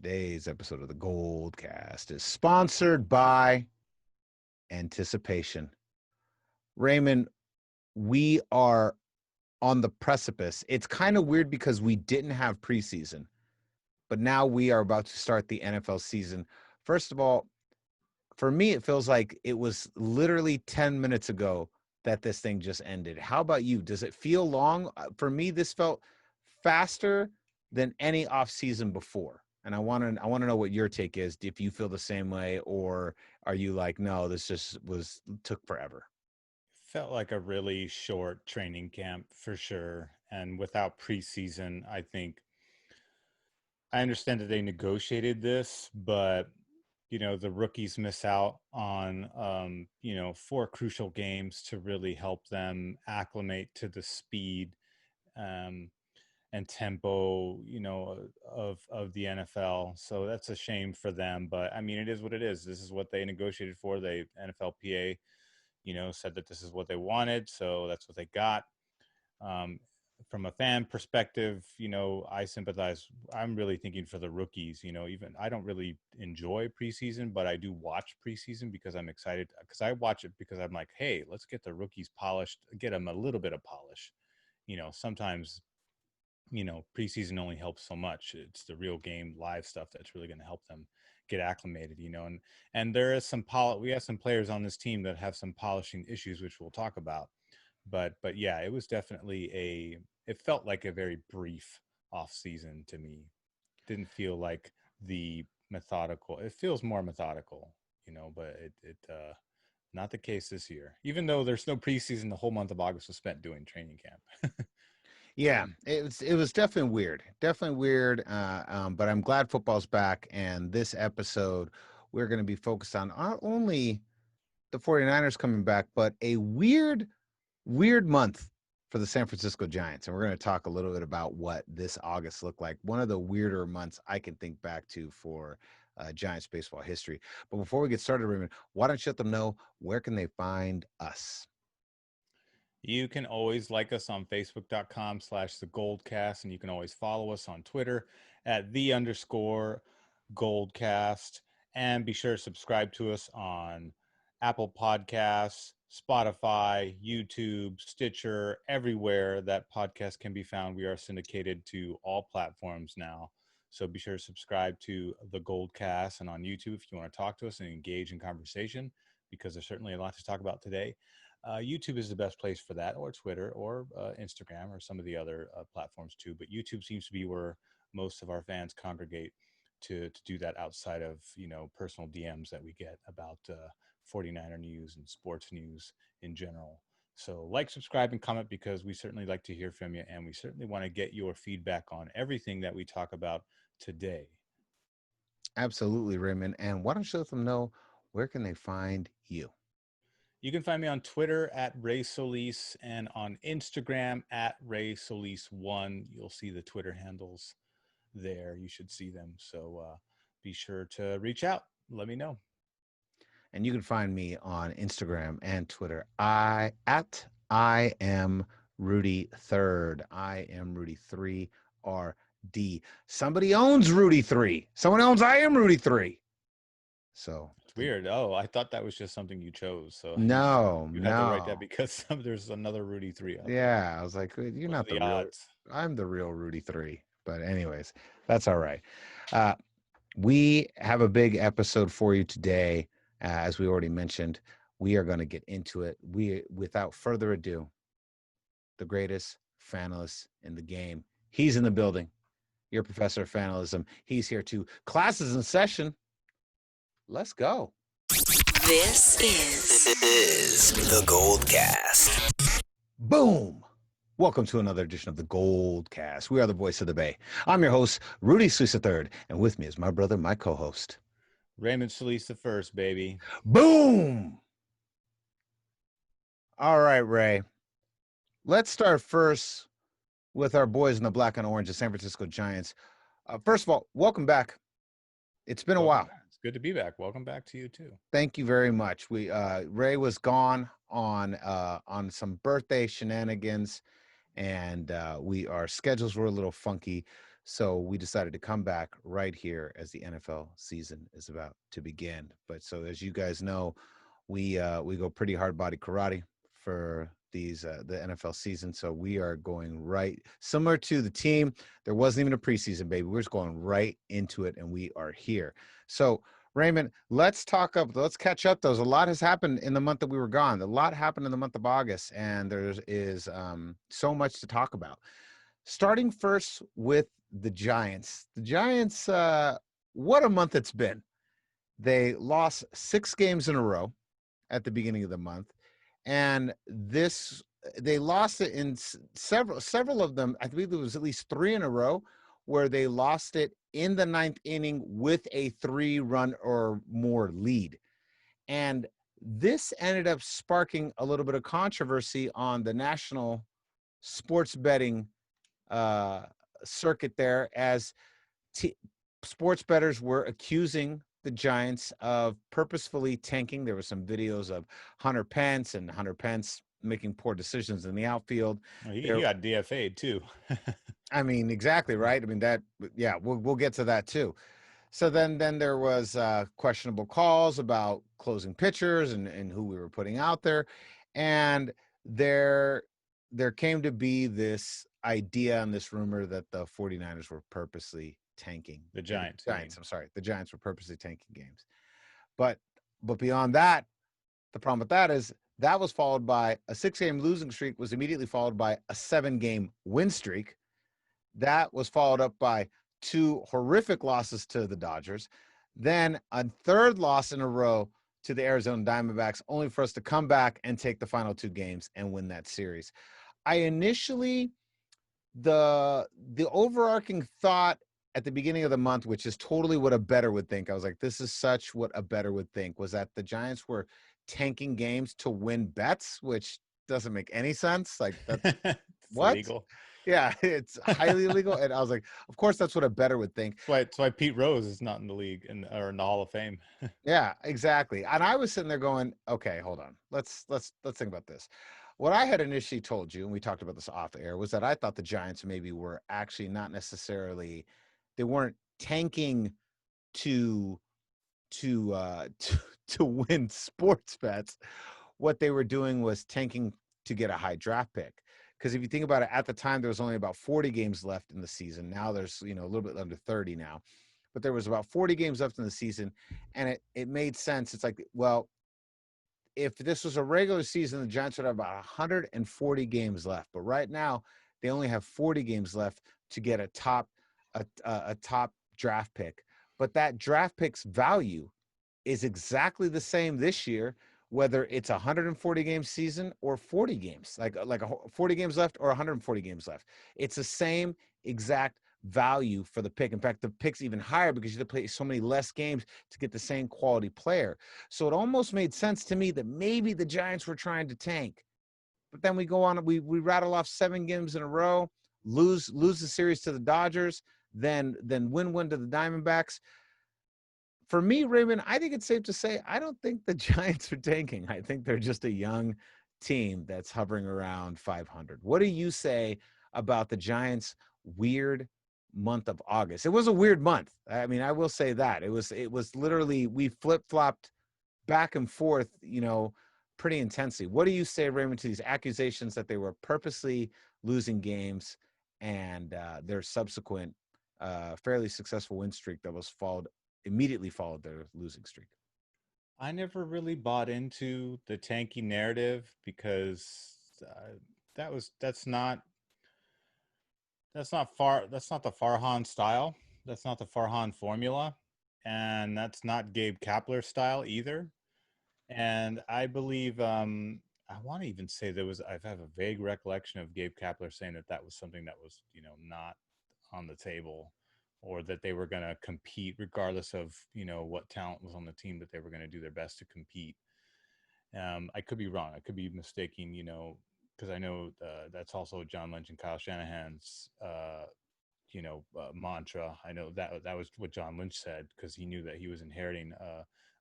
Today's episode of the GoldCast is sponsored by Anticipation. Raymond, we are on the precipice. It's kind of weird because we didn't have preseason, but now we are about to start the NFL season. First of all, for me, it feels like it was literally 10 minutes ago that this thing just ended. How about you? Does it feel long? For me, this felt faster than any off season before. And I want to know what your take is, if you feel the same way, or are you like, no, this just took forever? Felt like a really short training camp for sure. And without preseason, I understand that they negotiated this, but the rookies miss out on four crucial games to really help them acclimate to the speed um, and tempo, of the NFL. So that's a shame for them. But I mean, it is what it is. This is what they negotiated for. They NFLPA, said that this is what they wanted, so that's what they got. Um, from a fan perspective, I sympathize. I'm really thinking for the rookies. Even I don't really enjoy preseason, but I do watch preseason because I'm excited. Because I watch it because I'm like, hey, let's get the rookies polished, get them a little bit of polish. Sometimes preseason only helps so much. It's the real game, live stuff that's really going to help them get acclimated. And there is we have some players on this team that have some polishing issues, which we'll talk about. But yeah, it was definitely it felt like a very brief off season to me. Didn't feel like the methodical. It feels more methodical, but it not the case this year. Even though there's no preseason, the whole month of August was spent doing training camp. Yeah, it was definitely weird. But I'm glad football's back. And this episode, we're going to be focused on not only the 49ers coming back, but a weird month for the San Francisco Giants. And we're going to talk a little bit about what this August looked like. One of the weirder months I can think back to for Giants baseball history. But before we get started, Raymond, why don't you let them know where can they find us? You can always like us on Facebook.com/the Goldcast, and you can always follow us on Twitter at _Goldcast. And be sure to subscribe to us on Apple Podcasts, Spotify, YouTube, Stitcher, everywhere that podcast can be found. We are syndicated to all platforms now. So be sure to subscribe to the Goldcast and on YouTube if you want to talk to us and engage in conversation, because there's certainly a lot to talk about today. YouTube is the best place for that, or Twitter, or Instagram, or some of the other platforms too. But YouTube seems to be where most of our fans congregate to do that, outside of personal DMs that we get about 49er news and sports news in general. So like, subscribe, and comment, because we certainly like to hear from you, and we certainly want to get your feedback on everything that we talk about today. Absolutely, Raymond. And why don't you let them know where can they find you? You can find me on Twitter at Ray Solis and on Instagram at Ray Solis1. You'll see the Twitter handles there. You should see them. So be sure to reach out. Let me know. And you can find me on Instagram and Twitter. I am Rudy Third. I am Rudy 3RD. Somebody owns Rudy 3. Someone owns I am Rudy 3. So it's weird. Oh, I thought that was just something you chose. So no. you had to write that because there's another Rudy 3 out there. Yeah, I was like, you're What are not the the real. odds? I'm the real Rudy 3. But anyways, that's all right. We have a big episode for you today. As we already mentioned, we are going to get into it. Without further ado, the greatest fanalist in the game. He's in the building. Your professor of fanalism. He's here too. Class is in session. Let's go. This is the GoldCast. Boom. Welcome to another edition of the GoldCast. We are the voice of the Bay. I'm your host, Rudy Solis III, and with me is my brother, my co-host, Raymond Solis the first, baby. Boom. All right, Ray. Let's start first with our boys in the black and orange, the San Francisco Giants. First of all, welcome back. It's been a while. Back. It's good to be back. Welcome back to you too. Thank you very much. Ray was gone on some birthday shenanigans, and our schedules were a little funky. So we decided to come back right here as the NFL season is about to begin. But so as you guys know, we go pretty hard body karate for the NFL season. So we are going right similar to the team. There wasn't even a preseason, baby. We're just going right into it, and we are here. So Raymond, let's catch up. Those a lot has happened in the month that we were gone. A lot happened in the month of August, and there is so much to talk about. Starting first with the Giants. The Giants, what a month it's been. They lost 6 games in a row at the beginning of the month, and they lost it in several of them. I believe there was at least 3 in a row where they lost it in the 9th inning with a 3-run or more lead. And this ended up sparking a little bit of controversy on the national sports betting circuit there, as sports bettors were accusing the Giants of purposefully tanking. There were some videos of Hunter Pence making poor decisions in the outfield. Well, he got DFA'd too. I mean, exactly right. I mean, we'll get to that too. So then there was questionable calls about closing pitchers and who we were putting out there. And there came to be this idea and this rumor that the 49ers were purposely tanking. The Giants. I'm sorry. The Giants were purposely tanking games. But beyond that, the problem with that is that was followed by a 6-game losing streak, was immediately followed by a 7-game win streak. That was followed up by 2 horrific losses to the Dodgers, then a 3rd loss in a row to the Arizona Diamondbacks, only for us to come back and take the final 2 games and win that series. I initially, the overarching thought at the beginning of the month, which is totally what a bettor would think, I was like, this is such what a bettor would think, was that the Giants were tanking games to win bets, which doesn't make any sense. Like, that's what? Illegal. Yeah, it's highly illegal. And I was like, of course, that's what a bettor would think. That's why Pete Rose is not in the league or in the Hall of Fame. Yeah, exactly. And I was sitting there going, okay, hold on. Let's think about this. What I had initially told you, and we talked about this off air, was that I thought the Giants maybe were actually not necessarily, they weren't tanking to win sports bets. What they were doing was tanking to get a high draft pick. Because if you think about it, at the time, there was only about 40 games left in the season. Now there's, a little bit under 30 now. But there was about 40 games left in the season, and it made sense. It's like, well, if this was a regular season, the Giants would have about 140 games left. But right now, they only have 40 games left to get a top draft pick. But that draft pick's value is exactly the same this year, whether it's a 140 game season or 40 games, like 40 games left or 140 games left. It's the same exact value for the pick. In fact, the pick's even higher because you have to play so many less games to get the same quality player. So it almost made sense to me that maybe the Giants were trying to tank. But then we go on, we rattle off 7 games in a row, lose the series to the Dodgers, then win to the Diamondbacks. For me, Raymond, I think it's safe to say I don't think the Giants are tanking. I think they're just a young team that's hovering around 500. What do you say about the Giants' weird month of August? It was a weird month. I mean, I will say that. It was literally, we flip-flopped back and forth, pretty intensely. What do you say, Raymond, to these accusations that they were purposely losing games and their subsequent fairly successful win streak that was immediately followed their losing streak? I never really bought into the tanky narrative because that's not the Farhan style. That's not the Farhan formula, and that's not Gabe Kapler's style either. And I believe I want to even say I have a vague recollection of Gabe Kapler saying that was something that was not on the table, or that they were going to compete regardless of, what talent was on the team, that they were going to do their best to compete. I could be wrong. I could be mistaking, because I know that's also John Lynch and Kyle Shanahan's, mantra. I know that was what John Lynch said, because he knew that he was inheriting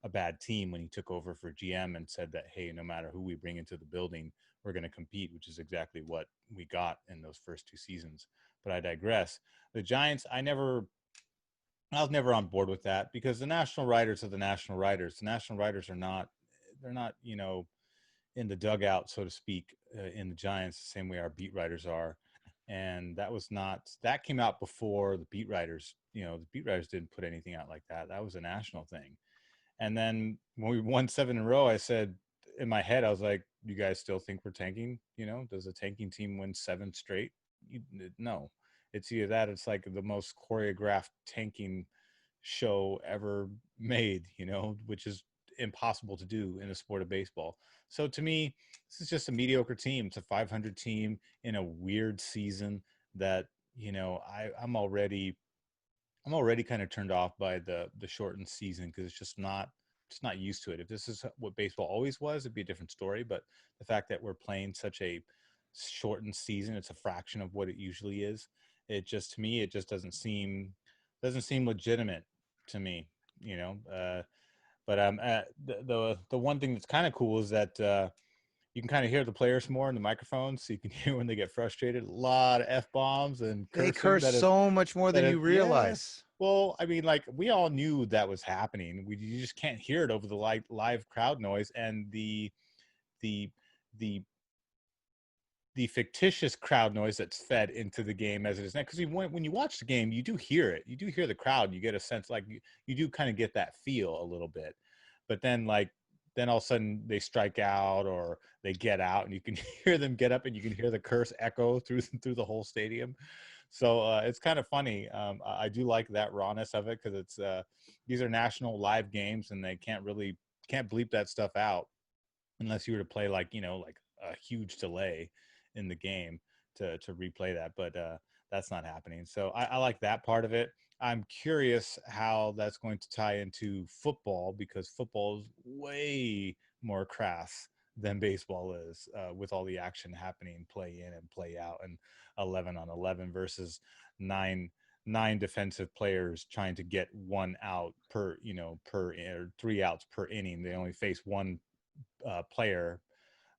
a bad team when he took over for GM, and said that, hey, no matter who we bring into the building, we're going to compete, which is exactly what we got in those first 2 seasons. but I digress. The Giants, I was never on board with that because the national writers are the national writers. The national writers are not, they're not, in the dugout, so to speak, in the Giants, the same way our beat writers are. And that came out before the beat writers, the beat writers didn't put anything out like that. That was a national thing. And then when we won 7 in a row, I said in my head, I was like, you guys still think we're tanking? Does a tanking team win 7 straight? No, it's either that, it's like the most choreographed tanking show ever made, which is impossible to do in the sport of baseball. So to me, this is just a mediocre team. It's a 500 team in a weird season that, I'm already kind of turned off by the shortened season because it's not used to it. If this is what baseball always was, it'd be a different story. But the fact that we're playing such a shortened season, it's a fraction of what it usually is. To me, it just doesn't seem legitimate to me, But the one thing that's kind of cool is that you can kind of hear the players more in the microphones, so you can hear when they get frustrated. A lot of F-bombs and cursing. They curse so much more than you realize. Well, I mean, like, we all knew that was happening. You just can't hear it over the live crowd noise and the the fictitious crowd noise that's fed into the game as it is now. Because when you watch the game, you do hear it. You do hear the crowd. You get a sense, like, you do kind of get that feel a little bit. But then, then all of a sudden they strike out or they get out, and you can hear them get up, and you can hear the curse echo through the whole stadium. So it's kind of funny. I do like that rawness of it because it's these are national live games, and they can't bleep that stuff out unless you were to play like a huge delay in the game to replay that. But that's not happening. So I like that part of it. I'm curious how that's going to tie into football, because football is way more crass than baseball is, with all the action happening, play in and play out, and 11 on 11 versus nine defensive players trying to get 1 out per or 3 outs per inning. They only face one player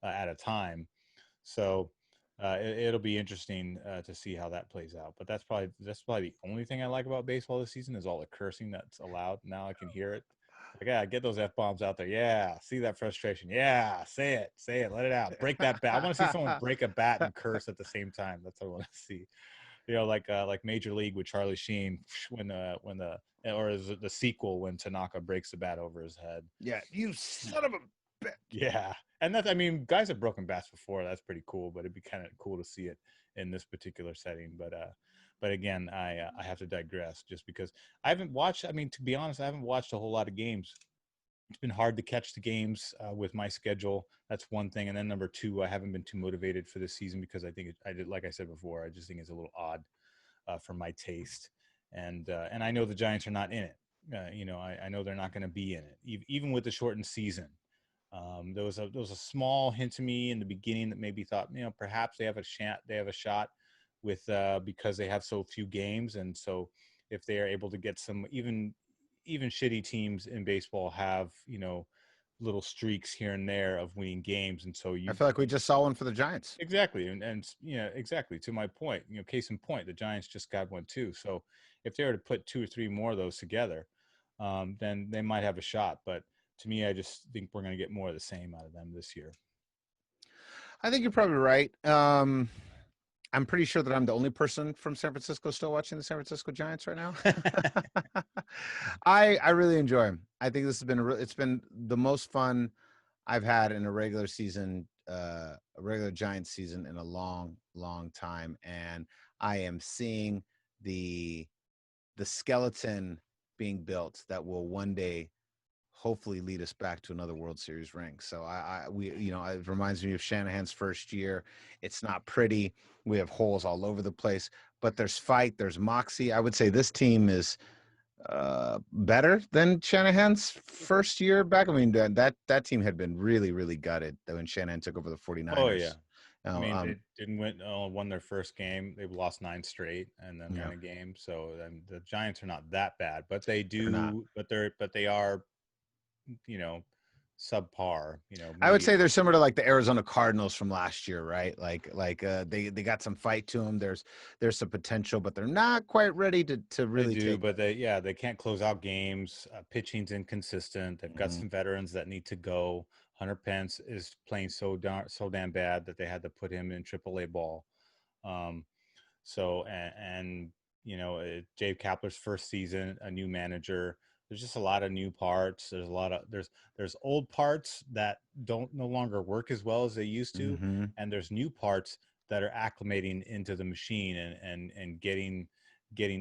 at a time. So it'll be interesting to see how that plays out. But that's probably the only thing I like about baseball this season is all the cursing that's allowed. Now I can hear it. Like, yeah, get those F-bombs out there. Yeah, see that frustration. Yeah, say it, let it out. Break that bat. I want to see someone break a bat and curse at the same time. That's what I want to see. Like Major League with Charlie Sheen or is it the sequel when Tanaka breaks the bat over his head? Yeah, you son of a bitch. Yeah, and that's, I mean, guys have broken bats before. That's pretty cool, but it'd be kind of cool to see it in this particular setting. But again, I have to digress just because I haven't watched. I mean, to be honest, I haven't watched a whole lot of games. It's been hard to catch the games with my schedule. That's one thing. And then number two, I haven't been too motivated for this season because I think like I said before, I just think it's a little odd for my taste. And I know the Giants are not in it. I know they're not going to be in it, even with the shortened season. There was a small hint to me in the beginning that maybe thought, perhaps they have a shot with because they have so few games, and so if they are able to get some even shitty teams in baseball have little streaks here and there of winning games, and so I feel like we just saw one for the Giants. Exactly, and exactly to my point. Case in point, the Giants just got one too. So if they were to put 2 or 3 more of those together, then they might have a shot. But to me, I just think we're going to get more of the same out of them this year. I think you're probably right. I'm pretty sure that I'm the only person from San Francisco still watching the San Francisco Giants right now. I really enjoy them. I think this has been it's been the most fun I've had in a regular season, a regular Giants season in a long, long time. And I am seeing the skeleton being built that will one day hopefully lead us back to another World Series ring. So it reminds me of Shanahan's first year. It's not pretty. We have holes all over the place, but there's fight, there's moxie. I would say this team is better than Shanahan's first year back. I mean, that team had been really, really gutted when Shanahan took over the 49ers. Oh yeah. They didn't won their first game. They've lost 9 straight and then won a game. So the Giants are not that bad, but they do. But they are, subpar. I would say mediocre. they're similar to like the Arizona Cardinals from last year, right? They got some fight to them. There's some potential, but they're not quite ready to They really do, take. but they can't close out games. Pitching's inconsistent. They've got Mhm. some veterans that need to go. Hunter Pence is playing so damn bad that they had to put him in AAA ball. Um, so Dave Kapler's first season, a new manager. There's just a lot of new parts. There's a lot of there's old parts that don't no longer work as well as they used to, Mhm. and there's new parts that are acclimating into the machine and getting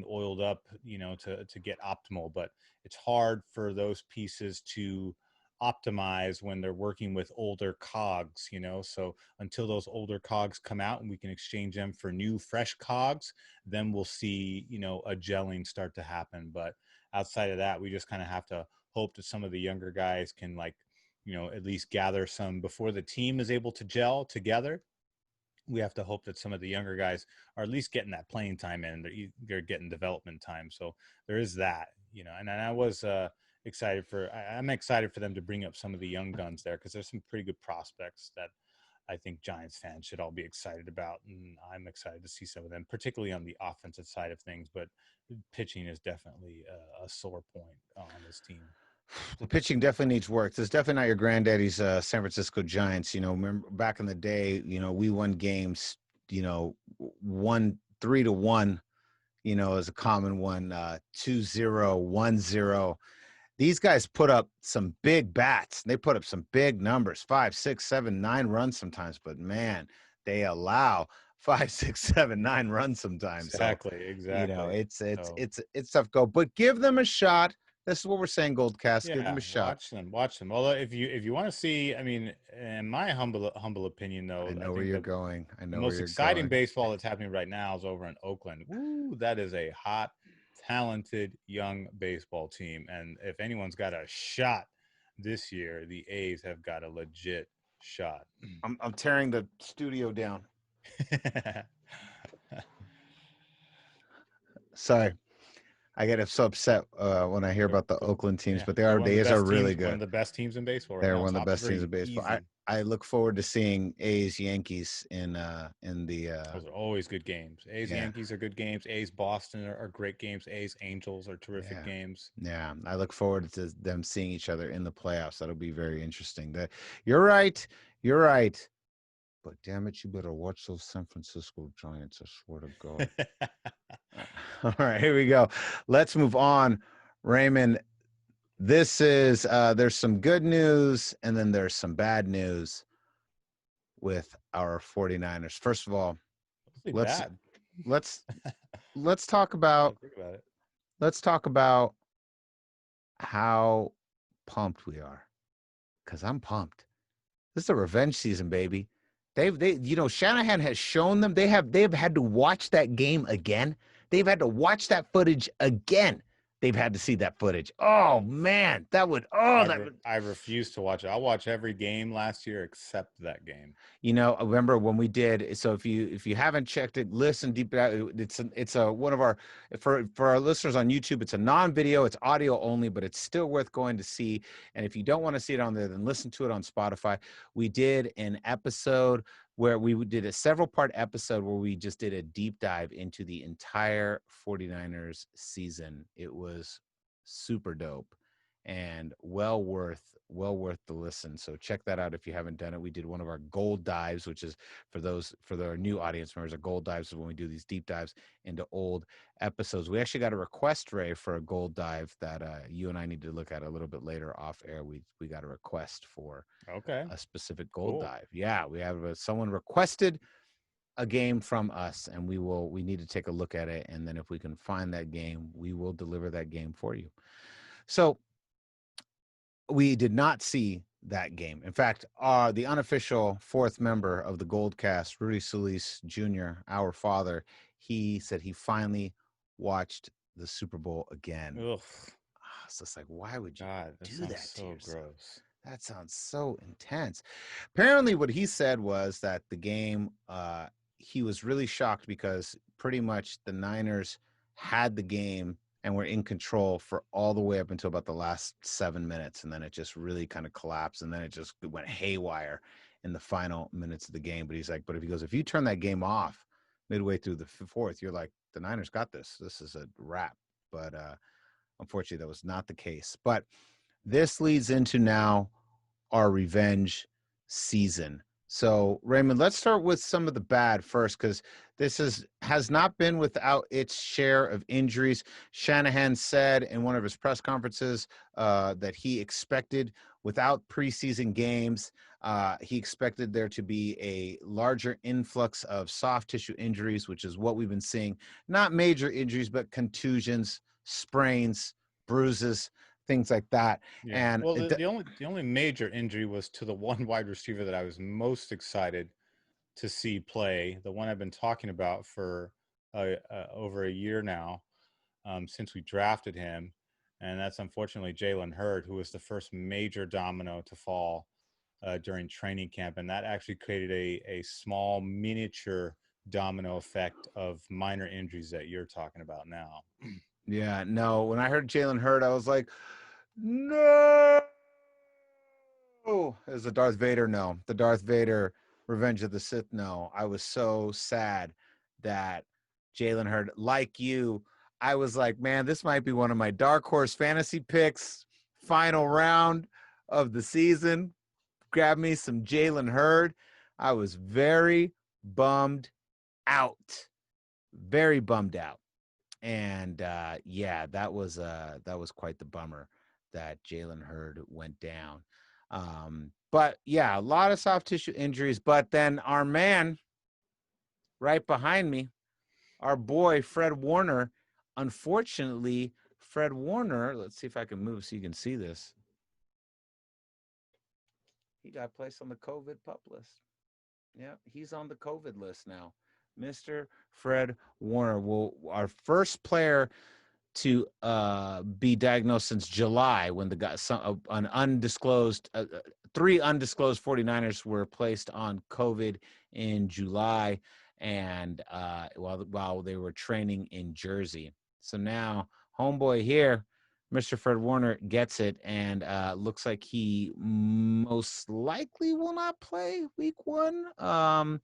oiled up, to get optimal. But it's hard for those pieces to optimize when they're working with older cogs, so until those older cogs come out and we can exchange them for new fresh cogs, then we'll see a gelling start to happen. But outside of that, we just kind of have to hope that some of the younger guys can, like, at least gather some before the team is able to gel together. We have to hope that some of the younger guys are at least getting that playing time in, they're getting development time. So there is that, and I was I'm excited for them to bring up some of the young guns there, because there's some pretty good prospects that I think Giants fans should all be excited about. And I'm excited to see some of them, particularly on the offensive side of things. But pitching is definitely a sore point on this team. The pitching definitely needs work. This is definitely not your granddaddy's San Francisco Giants. Remember back in the day, we won games, 3-1, is a common one, 2-0, 1-0. These guys put up some big bats. They put up some big numbers, 5, 6, 7, 9 runs sometimes, but man, they allow 5, 6, 7, 9 runs sometimes. Exactly. It's tough go, but give them a shot. This is what we're saying, Goldcast. Give them a shot. Watch them. Although if you want to see, I mean, in my humble opinion, though, I know I where think you're the going. I know where most you're exciting going. baseball that's happening right now is over in Oakland. Woo, that is a hot, talented young baseball team. And if anyone's got a shot this year, the A's have got a legit shot. I'm tearing the studio down. Sorry. I get so upset when I hear about the Oakland teams, but They're one of the A's are best really teams, good. one of the best teams in baseball right They're now. one of the Top best teams three, in baseball. easy. I look forward to seeing A's Yankees in the Those are always good games. A's Yankees are good games. A's Boston are great games. A's Angels are terrific games. Yeah, I look forward to them seeing each other in the playoffs. That'll be very interesting. You're right. But damn it, you better watch those San Francisco Giants. I swear to God. All right, here we go. Let's move on. Raymond, this is there's some good news and then there's some bad news with our 49ers. First of all, let's talk about how pumped we are. Because I'm pumped. This is a revenge season, baby. Shanahan has shown them they have had to watch that game again. They've had to watch that footage again. They've had to see that footage. Oh man, I refuse to watch it. I'll watch every game last year except that game. I remember when we did. So if you haven't checked it, listen deep. It's one of our for our listeners on YouTube. It's a non-video. It's audio only, but it's still worth going to see. And if you don't want to see it on there, then listen to it on Spotify. We did an episode where we did a several-part episode where we just did a deep dive into the entire 49ers season. It was super dope and well worth the listen. So check that out if you haven't done it. We did one of our gold dives, which is for our new audience members. Our gold dives is when we do these deep dives into old episodes. We actually got a request, Ray, for a gold dive that you and I need to look at a little bit later off air. We got a request for a specific gold dive. Yeah, we have someone requested a game from us, and we need to take a look at it, and then if we can find that game, we will deliver that game for you. So we did not see that game. In fact, the unofficial fourth member of the GoldCast, Rudy Solis Jr., our father, he said he finally watched the Super Bowl again. Ugh. It's just like, why would you do that to yourself? Gross. That sounds so intense. Apparently, what he said was that the game, he was really shocked because pretty much the Niners had the game and were in control for all the way up until about the last 7 minutes, and then it just really kind of collapsed, and then it just went haywire in the final minutes of the game. But he's like, but if you turn that game off midway through the fourth, you're like, the Niners got this. This is a wrap. But unfortunately, that was not the case. But this leads into now our revenge season. So, Raymond, let's start with some of the bad first, because this has not been without its share of injuries. Shanahan said in one of his press conferences that he expected, without preseason games, he expected there to be a larger influx of soft tissue injuries, which is what we've been seeing. Not major injuries, but contusions, sprains, bruises, things like that. Yeah. And Well, the only major injury was to the one wide receiver that I was most excited to see play, the one I've been talking about for over a year now, since we drafted him, and that's unfortunately Jalen Hurd, who was the first major domino to fall during training camp, and that actually created a small miniature domino effect of minor injuries that you're talking about now. yeah, no, when I heard Jalen Hurd, I was like, no. Is the Darth Vader no? The Darth Vader Revenge of the Sith no. I was so sad that Jalen Hurd, like you, I was like, man, this might be one of my dark horse fantasy picks. Final round of the season. Grab me some Jalen Hurd. I was very bummed out. Very bummed out. And yeah, that was quite the bummer that Jalen Hurd went down. But yeah, a lot of soft tissue injuries. But then our man right behind me, our boy Fred Warner, unfortunately, Fred Warner, let's see if I can move so you can see this. He got placed on the COVID pup list. Yeah, he's on the COVID list now. Mr. Fred Warner will our first player to be diagnosed since July, when the guy, an undisclosed, three undisclosed 49ers were placed on COVID in July, and while they were training in Jersey. So now, homeboy here, Mr. Fred Warner, gets it, and looks like he most likely will not play week one.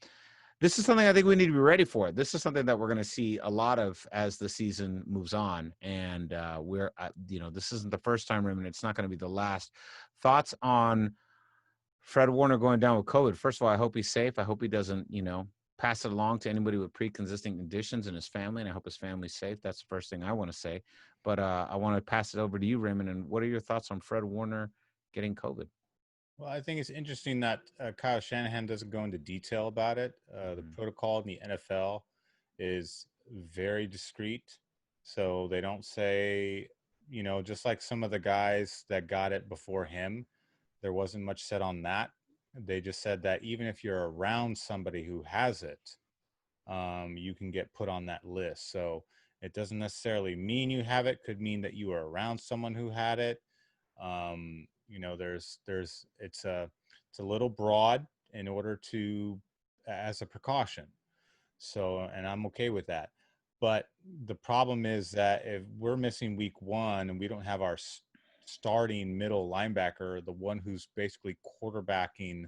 This is something I think we need to be ready for. This is something that we're going to see a lot of as the season moves on. And this isn't the first time, Raymond. It's not going to be the last. Thoughts on Fred Warner going down with COVID? First of all, I hope he's safe. I hope he doesn't, pass it along to anybody with pre-existing conditions in his family. And I hope his family's safe. That's the first thing I want to say. But I want to pass it over to you, Raymond. And what are your thoughts on Fred Warner getting COVID? Well, I think it's interesting that Kyle Shanahan doesn't go into detail about it. The protocol in the NFL is very discreet. So they don't say, just like some of the guys that got it before him, there wasn't much said on that. They just said that even if you're around somebody who has it, you can get put on that list. So it doesn't necessarily mean you have it. Could mean that you were around someone who had it. It's a little broad in order to, as a precaution. So, and I'm okay with that. But the problem is that if we're missing week one and we don't have our starting middle linebacker, the one who's basically quarterbacking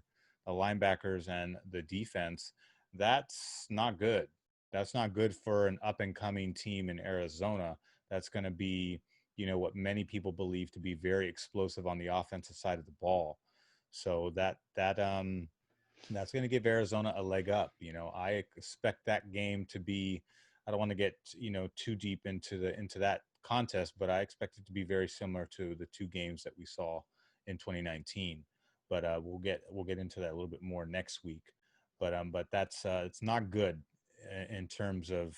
the linebackers and the defense, that's not good. That's not good for an up and coming team in Arizona. That's going to be, what many people believe to be very explosive on the offensive side of the ball. So that's going to give Arizona a leg up. I expect that game to be, I don't want to get, too deep into that contest, but I expect it to be very similar to the two games that we saw in 2019. But we'll get into that a little bit more next week. But that's it's not good in terms of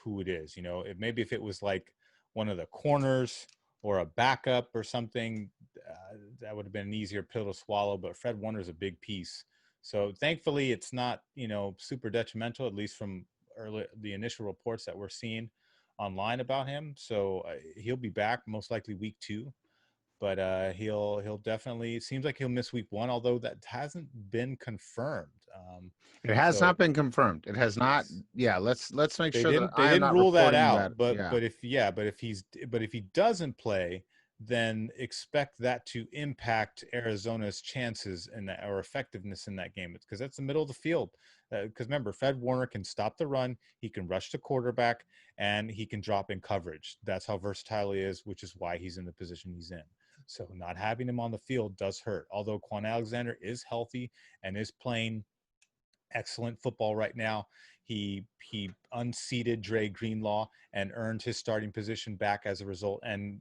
who it is. Maybe if it was like one of the corners or a backup or something, that would have been an easier pill to swallow. But Fred Warner is a big piece. So thankfully it's not, super detrimental, at least from the initial reports that we're seeing online about him. So he'll be back most likely week 2. but he'll definitely. It seems like he'll miss week 1, although that hasn't been confirmed. It has So not been confirmed. It has not. yes. Yeah, let's make They sure that they I am didn't not rule that reporting that. out, but Yeah. if he doesn't play, then expect that to impact Arizona's chances in that, or effectiveness in that game, because that's the middle of the field. Because remember, Fred Warner can stop the run, he can rush the quarterback, and he can drop in coverage. That's how versatile he is, which is why he's in the position he's in. So not having him on the field does hurt. Although Quan Alexander is healthy and is playing excellent football right now. He unseated Dre Greenlaw and earned his starting position back as a result. And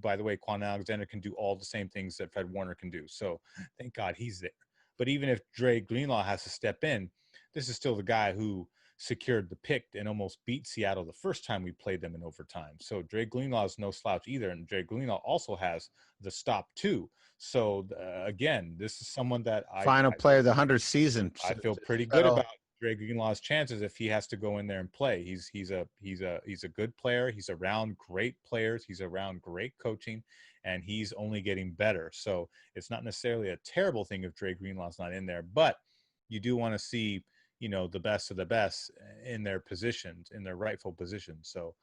by the way, Quan Alexander can do all the same things that Fred Warner can do. So thank God he's there. But even if Dre Greenlaw has to step in, this is still the guy who secured the pick and almost beat Seattle the first time we played them in overtime. So Dre Greenlaw is no slouch either. And Dre Greenlaw also has the stop too. So again, this is someone that Final player of the 100th season. I feel pretty good about Dre Greenlaw's chances if he has to go in there and play. He's a good player. He's around great players. He's around great coaching, and he's only getting better. So it's not necessarily a terrible thing if Dre Greenlaw's not in there, but you do want to see, the best of the best in their positions, in their rightful positions. So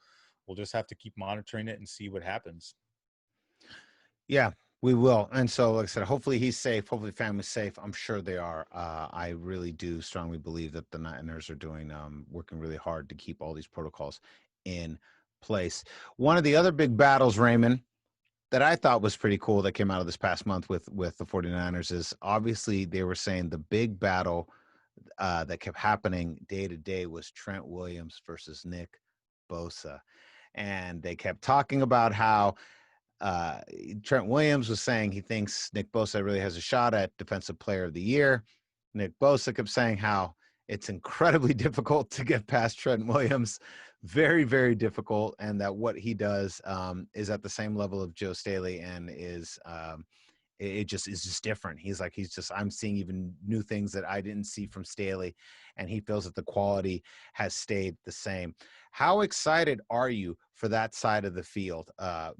we'll just have to keep monitoring it and see what happens. Yeah, we will. And so, like I said, hopefully he's safe. Hopefully family's safe. I'm sure they are. I really do strongly believe that the Niners are doing, working really hard to keep all these protocols in place. One of the other big battles, Raymond, that I thought was pretty cool that came out of this past month with the 49ers is obviously they were saying the big battle that kept happening day to day was Trent Williams versus Nick Bosa. And they kept talking about how Trent Williams was saying he thinks Nick Bosa really has a shot at Defensive Player of the Year. Nick Bosa kept saying how it's incredibly difficult to get past Trent Williams, very, very difficult, and that what he does is at the same level of Joe Staley and is it just is just different. I'm seeing even new things that I didn't see from Staley, and he feels that the quality has stayed the same. How excited are you for that side of the field?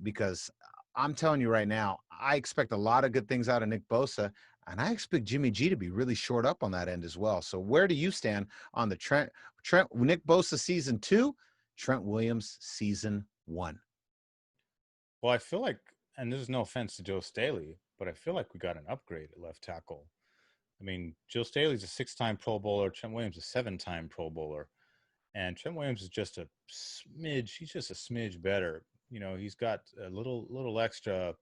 Because I'm telling you right now, I expect a lot of good things out of Nick Bosa, and I expect Jimmy G to be really short up on that end as well. So where do you stand on the Nick Bosa season 2, Trent Williams season 1? Well, I feel like, and this is no offense to Joe Staley, but I feel like we got an upgrade at left tackle. I mean, Joe Staley's a 6-time Pro Bowler. Trent Williams is a 7-time Pro Bowler. And Trent Williams is just a smidge. He's just a smidge better. He's got a little extra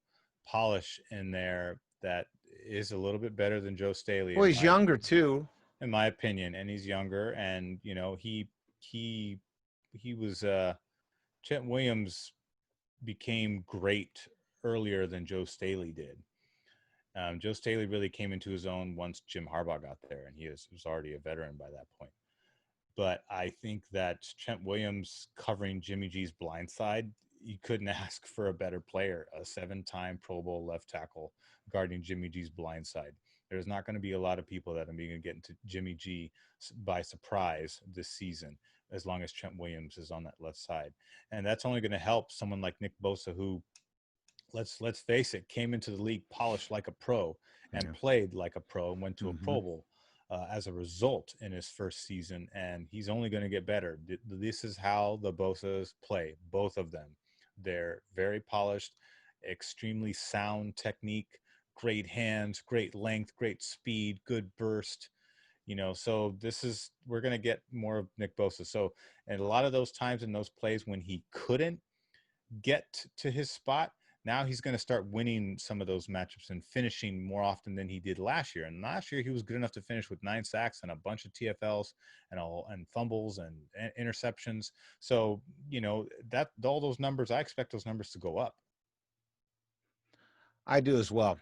polish in there that is a little bit better than Joe Staley. Well, he's younger too, in my opinion, and he's younger. And he was Trent Williams became great earlier than Joe Staley did. Joe Staley really came into his own once Jim Harbaugh got there, and he was already a veteran by that point. But I think that Trent Williams covering Jimmy G's blind side, you couldn't ask for a better player, a 7-time Pro Bowl left tackle guarding Jimmy G's blind side. There's not going to be a lot of people that are going to get into Jimmy G by surprise this season, as long as Trent Williams is on that left side. And that's only going to help someone like Nick Bosa, who, let's face it, came into the league polished like a pro and played like a pro and went to a Pro Bowl as a result in his first season. And he's only going to get better. This is how the Bosas play, both of them. They're very polished, extremely sound technique, great hands, great length, great speed, good burst. So we're going to get more of Nick Bosa. So, and a lot of those times in those plays when he couldn't get to his spot, now he's going to start winning some of those matchups and finishing more often than he did last year. And last year he was good enough to finish with 9 sacks and a bunch of TFLs and fumbles and interceptions. So, that all those numbers, I expect those numbers to go up. I do as well.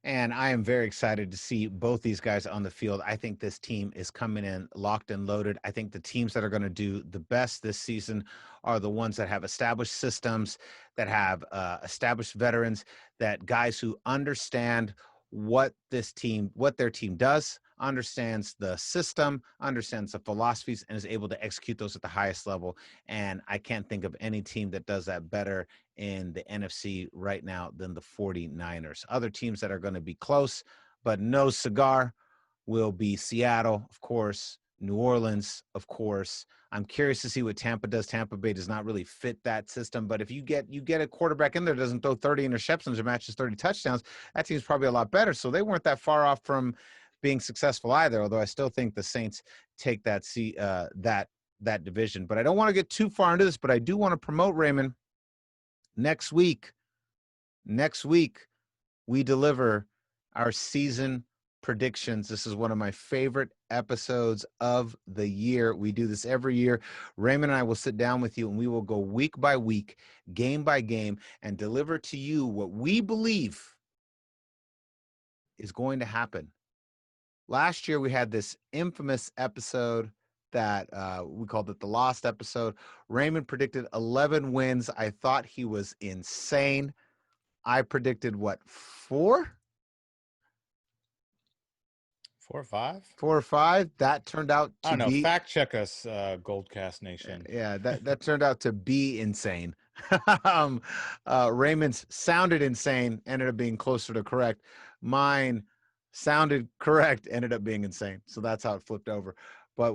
And I am very excited to see both these guys on the field. I think this team is coming in locked and loaded. I think the teams that are going to do the best this season are the ones that have established systems, that have established veterans, that guys who understand what their team does, understands the system, understands the philosophies, and is able to execute those at the highest level. And I can't think of any team that does that better in the NFC right now than the 49ers. Other teams that are going to be close, but no cigar, will be Seattle, of course, New Orleans, of course. I'm curious to see what Tampa does. Tampa Bay does not really fit that system, but if you get a quarterback in there that doesn't throw 30 interceptions or matches 30 touchdowns, that team's probably a lot better. So they weren't that far off from being successful either, although I still think the Saints take that that division. But I don't want to get too far into this, but I do want to promote, Raymond, next week we deliver our season predictions. This is one of my favorite episodes of the year. We do this every year. Raymond and I will sit down with you and we will go week by week, game by game, and deliver to you what we believe is going to happen. Last year, we had this infamous episode that we called it the Lost episode. Raymond predicted 11 wins. I thought he was insane. I predicted what, 4? 4 or 5? 4 or 5. That turned out to I don't know. be Fact check us, GoldCast Nation. Yeah, that turned out to be insane. Raymond's sounded insane, ended up being closer to correct. Mine sounded correct, ended up being insane. So that's how it flipped over. But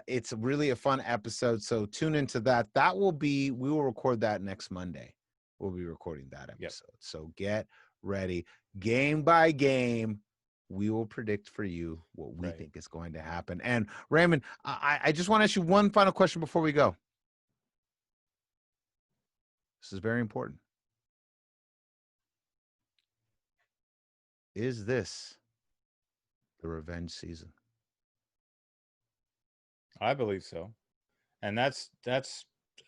it's really a fun episode. So tune into that. We will record that next Monday. We'll be recording that episode. Yep. So get ready. Game by game, we will predict for you what we think is going to happen. And Raymond, I just want to ask you one final question before we go. This is very important. Is this the revenge season? I believe so. And that's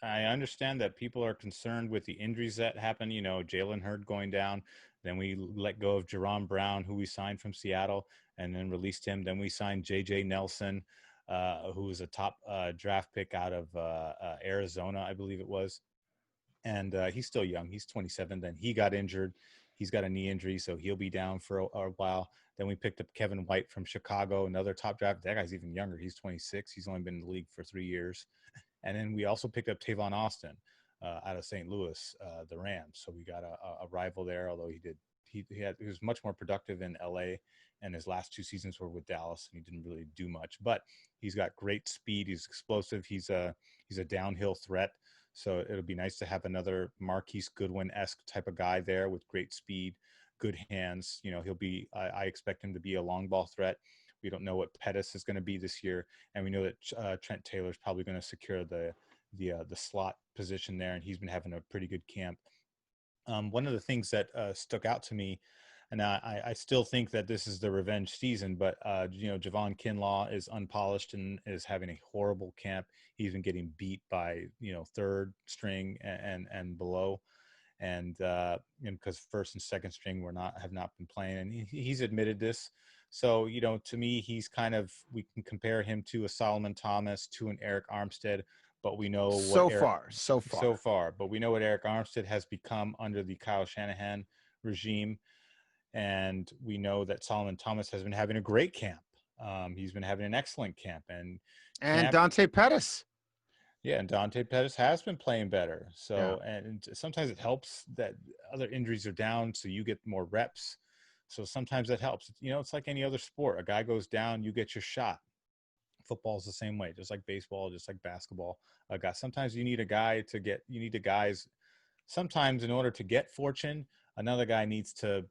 I understand that people are concerned with the injuries that happen, Jalen Hurd going down. Then we let go of Jerron Brown, who we signed from Seattle, and then released him. Then we signed J.J. Nelson, who was a top draft pick out of Arizona, I believe it was. And he's still young. He's 27. Then he got injured. He's got a knee injury, so he'll be down for a while. Then we picked up Kevin White from Chicago, another top draft. That guy's even younger. He's 26. He's only been in the league for 3 years. And then we also picked up Tavon Austin out of St. Louis, the Rams. So we got a rival there, although he was much more productive in LA, and his last 2 seasons were with Dallas, and he didn't really do much. But he's got great speed. He's explosive. He's a downhill threat. So it'll be nice to have another Marquise Goodwin-esque type of guy there with great speed, good hands. He'll be. I expect him to be a long ball threat. We don't know what Pettis is going to be this year, and we know that Trent Taylor is probably going to secure the slot position there, and he's been having a pretty good camp. One of the things that stuck out to me, and I still think that this is the revenge season, but Javon Kinlaw is unpolished and is having a horrible camp. He's been getting beat by third string and below, and because first and second string have not been playing, and he's admitted this. So to me, he's we can compare him to a Solomon Thomas, to an Eric Armstead. But we know so far. But we know what Eric Armstead has become under the Kyle Shanahan regime, and we know that Solomon Thomas has been having a great camp. He's been having an excellent camp, and Dante Pettis. Yeah, and Dante Pettis has been playing better. So, and sometimes it helps that other injuries are down, so you get more reps. So sometimes that helps. It's like any other sport. A guy goes down, you get your shot. Football is the same way, just like baseball, just like basketball. Sometimes you need guys. Sometimes in order to get fortune, another guy needs to,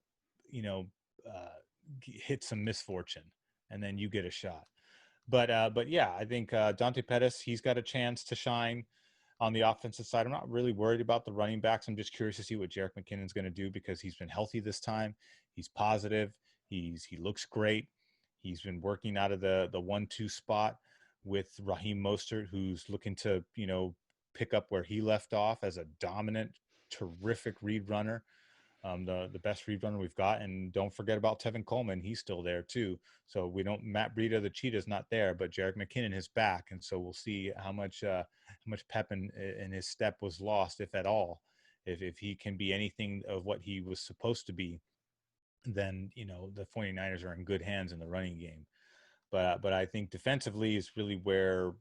hit some misfortune, and then you get a shot. But yeah, I think Dante Pettis, he's got a chance to shine on the offensive side. I'm not really worried about the running backs. I'm just curious to see what Jerick McKinnon's going to do, because he's been healthy this time. He's positive. He looks great. He's been working out of the 1-2 spot with Raheem Mostert, who's looking to, pick up where he left off as a dominant, terrific read runner, the best read runner we've got. And don't forget about Tevin Coleman. He's still there too. So Matt Breida, the cheetah's not there, but Jerick McKinnon is back. And so we'll see how much pep in his step was lost, if at all. If he can be anything of what he was supposed to be, then the 49ers are in good hands in the running game. but I think defensively is really where,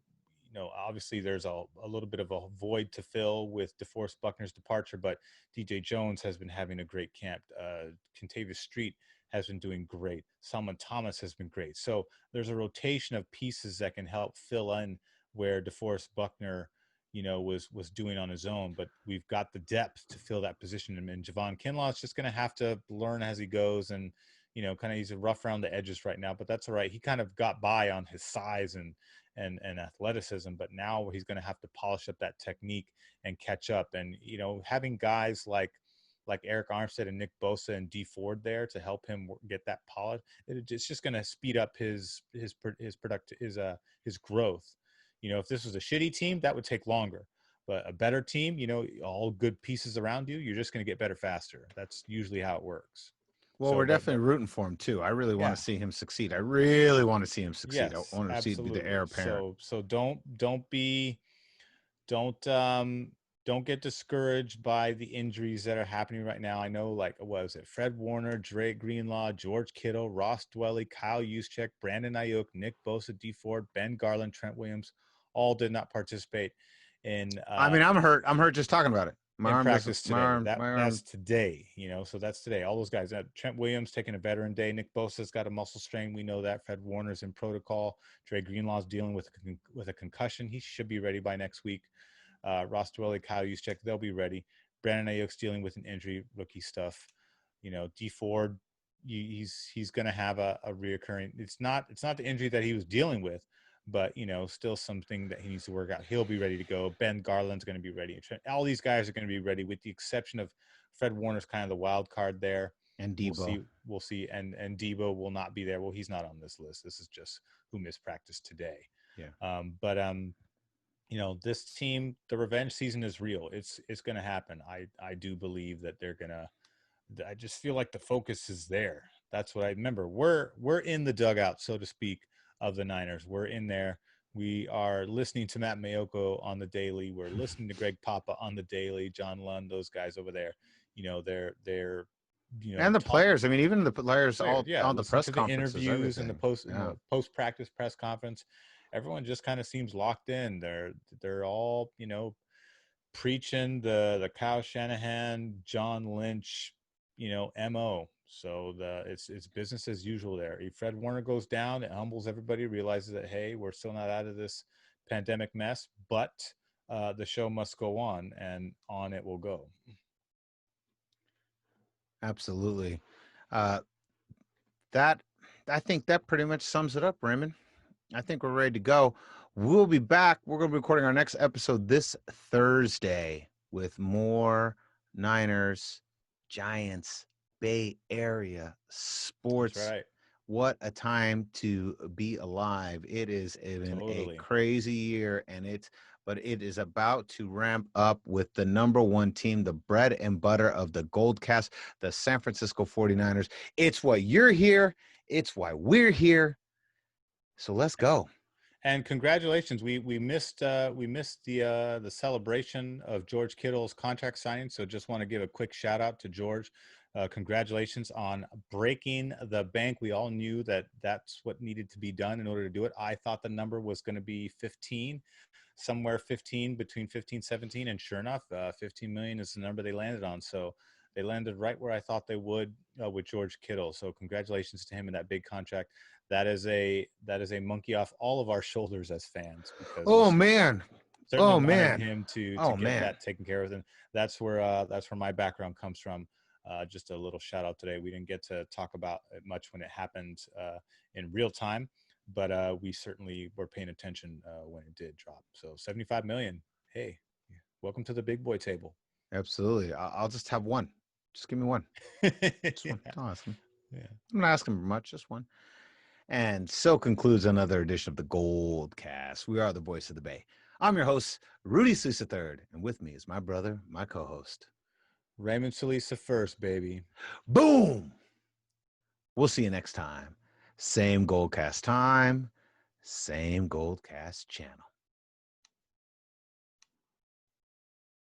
obviously there's a little bit of a void to fill with DeForest Buckner's departure, but DJ Jones has been having a great camp. Kentavious Street has been doing great. Salmon Thomas has been great. So there's a rotation of pieces that can help fill in where DeForest Buckner, was doing on his own, but we've got the depth to fill that position. And Javon Kinlaw is just going to have to learn as he goes, and kind of he's rough around the edges right now, but that's all right. He kind of got by on his size and athleticism, but now he's going to have to polish up that technique and catch up. And having guys like Eric Armstead and Nick Bosa and D Ford there to help him get that polish, it's just going to speed up his growth. If this was a shitty team, that would take longer. But a better team, all good pieces around you, you're just going to get better faster. That's usually how it works. Well, we're definitely rooting for him too. I really want to see him succeed. I really want to see him succeed. Yes, I want to see the heir apparent. So don't get discouraged by the injuries that are happening right now. I know, what was it? Fred Warner, Drake Greenlaw, George Kittle, Ross Dwelly, Kyle Juszczyk, Brandon Ayuk, Nick Bosa, D Ford, Ben Garland, Trent Williams, all did not participate in. I'm hurt. I'm hurt just talking about it. My arm practice today. That's today, so that's today. All those guys. Trent Williams taking a veteran day. Nick Bosa's got a muscle strain. We know that. Fred Warner's in protocol. Dre Greenlaw's dealing with a concussion. He should be ready by next week. Ross Dwelly, Kyle Juszczyk, they'll be ready. Brandon Ayuk's dealing with an injury, rookie stuff. D Ford, he's going to have a reoccurring. It's not the injury that he was dealing with, but still something that he needs to work out. He'll be ready to go. Ben Garland's going to be ready. All these guys are going to be ready, with the exception of Fred Warner's kind of the wild card there. And Debo. We'll see. And Debo will not be there. Well, he's not on this list. This is just who missed practice today. Yeah. This team, the revenge season is real. It's going to happen. I do believe that they're going to. I just feel like the focus is there. That's what I remember. We're in the dugout, so to speak, of the Niners. We're in there. We are listening to Matt Mayoko on the daily. We're listening to Greg Papa on the daily. John Lund, those guys over there. They're and the players. I mean, even the players on the press conferences, interviews, and the post practice press conference. Everyone just kind of seems locked in. They're all preaching the Kyle Shanahan, John Lynch, MO. So it's business as usual there. If Fred Warner goes down, it humbles everybody, realizes that, hey, we're still not out of this pandemic mess, but the show must go on, and on it will go. Absolutely. I think that pretty much sums it up, Raymond. I think we're ready to go. We'll be back. We're going to be recording our next episode this Thursday with more Niners, Giants, Bay Area sports. That's right. What a time to be alive. It is a crazy year, but it is about to ramp up with the number one team, the bread and butter of the GoldCast, the San Francisco 49ers. It's why you're here. It's why we're here. So let's go. And congratulations. We missed the celebration of George Kittle's contract signing. So just want to give a quick shout out to George. Congratulations on breaking the bank. We all knew that that's what needed to be done in order to do it. I thought the number was going to be 15, somewhere 15, between 15, 17. And sure enough, 15 million is the number they landed on. So they landed right where I thought they would with George Kittle. So congratulations to him in that big contract. That is a monkey off all of our shoulders as fans. Because him to get that taken care of. And that's where my background comes from. Just a little shout out today. We didn't get to talk about it much when it happened in real time, but we certainly were paying attention when it did drop. So 75 million. Hey, welcome to the big boy table. Absolutely. I'll just have one. Just give me one. Just one. Don't ask me. Yeah. I'm not asking for much, just one. And so concludes another edition of the GoldCast. We are the voice of the Bay. I'm your host, Rudy Solis III, and with me is my brother, my co-host, Raymond Solis first, baby. Boom! We'll see you next time. Same GoldCast time, same GoldCast channel.